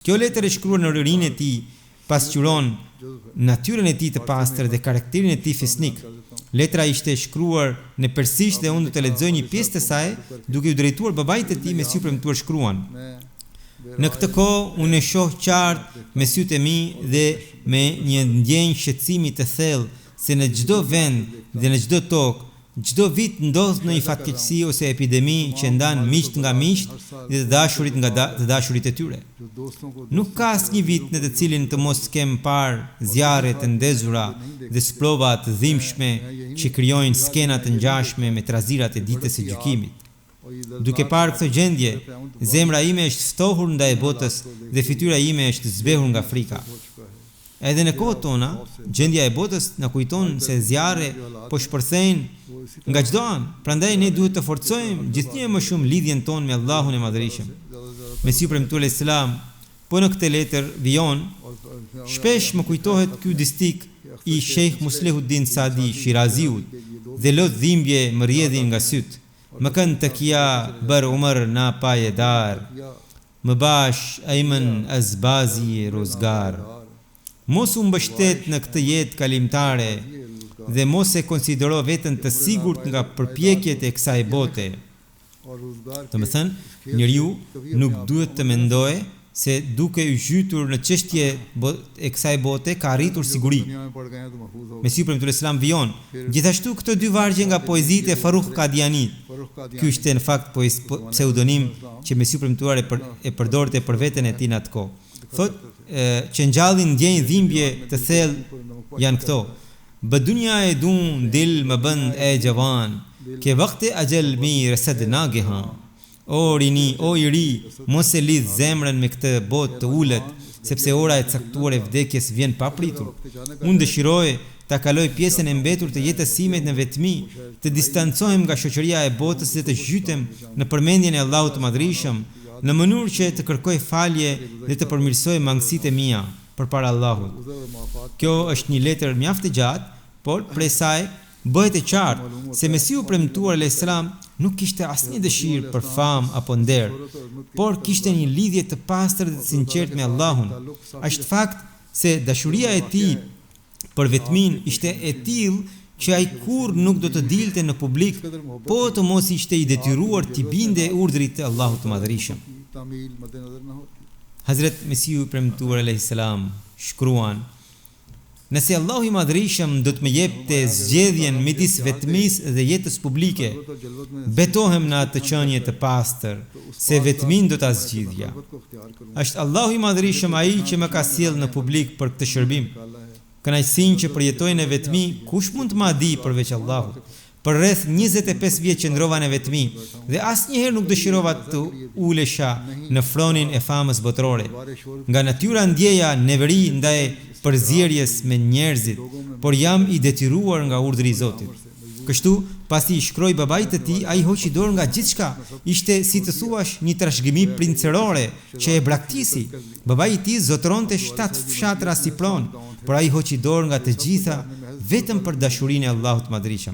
Kjo letër e shkruar në ririn e tij pasqyron natyrën e tij të pastër dhe karakterin e tij fisnik. Letra ishte shkruar në persisht dhe unë do të lexoj një pjesë të saj duke u drejtuar babait të tij me sy premtuar shkruan. Në këtë kohë unë e shoh qartë me sytë e mi dhe me një ndjenjë shqetësimi të thellë se në çdo vend dhe në çdo tokë, çdo vit ndodh në një fatkeqësi ose epidemi që ndan miqt nga miqt dhe të dashurit nga të dashurit e tyre. Nuk ka asnjë vit në të cilin të mos kem parë zjarre të ndezura dhe sprova të dhimbshme që krijojnë skena të ngjashme me trazirat e ditës së gjykimit. Duke parë këtë gjendje, zemra ime është ftohur ndaj botës dhe fytyra ime është zbehur nga frika. Edhe në kohët tona, gjendja e botës na kujton se zjarre po shpërthejnë nga çdo anë. Prandaj ne duhet të forcojmë gjithnjë më shumë lidhjen tonë me Allahun e Madhërisëm. Mesiu premtuar Islam, po në këtë letër vijon, shpesh më kujtohet ky distik i Sheikh Muslihuddin Sadi Shiraziut dhe lot dhimbje më rrjedhin nga syt. Më kanë takia bar Umar na payedar, më bash Ayman Azbazi rozgar. Mos u mbështet në këtë jetë kalimtare dhe mos e konsidero veten të sigurt nga përpjekjet e kësaj bote. Domethënë, njeriu nuk duhet të mendojë se duke u zhytur në çështje e kësaj bote ka arritur siguri. Mesiu premtuar Islam vijon, gjithashtu këto dy vargje nga poezitë e Farruh Qadianit. Ky ishte në fakt pseudonim që Mesiu premtuar e përdorte për veten e tij në atë kohë. Thotë që ngjallin ndjenjë dhimbje të thellë janë këto. Dunya e dun dil më bënd e javan, ke vaqti ajal mi resad nagehan. O rini, o i ri, mos e lidh zemrën me këtë botë të ulët, sepse ora e caktuar e vdekjes vjen papritur. Unë dëshiroj ta kaloj pjesën e mbetur të jetës sime në vetmi, të distancohem nga shoqëria e botës dhe të zhytem në përmendjen e Allahut të Madhërisëm, në mënyrë që të kërkoj falje dhe të përmirësoj mangësitë e mia përpara Allahut. Kjo është një letër mjaft e gjatë, por prej saj bëhet e qartë se Mesiu premtuar Islam nuk kishte asnjë dëshirë për famë apo nder, por kishte një lidhje të pastër dhe të sinqertë me Allahun. Është fakt se dashuria e tij për vetmin ishte e tillë që ai kur nuk do të dilte në publik, po të mos ishte i detyruar t'i binde urdhrit të Allahut të Madhërisëm. Hazret Mesiu premtuar Islam shkruan: nëse Allahu i Madhërisëm do të më jepte zgjedhjen midis vetmisë dhe jetës publike, betohem në atë qenie të pastër, se vetmin do ta zgjidhja. Është Allahu i Madhërisëm ai që më ka sjellë në publik për këtë shërbim. Kënaqësinë që përjetoj në vetmi, kush mund të ma di përveç Allahut? Për rreth 25 vjet qëndrova në vetmi dhe asnjëherë nuk dëshirova të ulesha në fronin e famës botërore. Nga natyra ndjeja neveri ndaj përzierjes me njerëzit, por jam i detyruar nga urdhri i Zotit. Kështu, pasi i shkroi babait të tij, ai hoqi dorë nga gjithçka. Ishte, si të thuash, një trashëgimi princerore që e braktisi. Babai i tij zotëronte 7 fshatra si pronë, por ai hoqi dorë nga të gjitha vetëm për dashurinë e Allahut të Madhërisëm.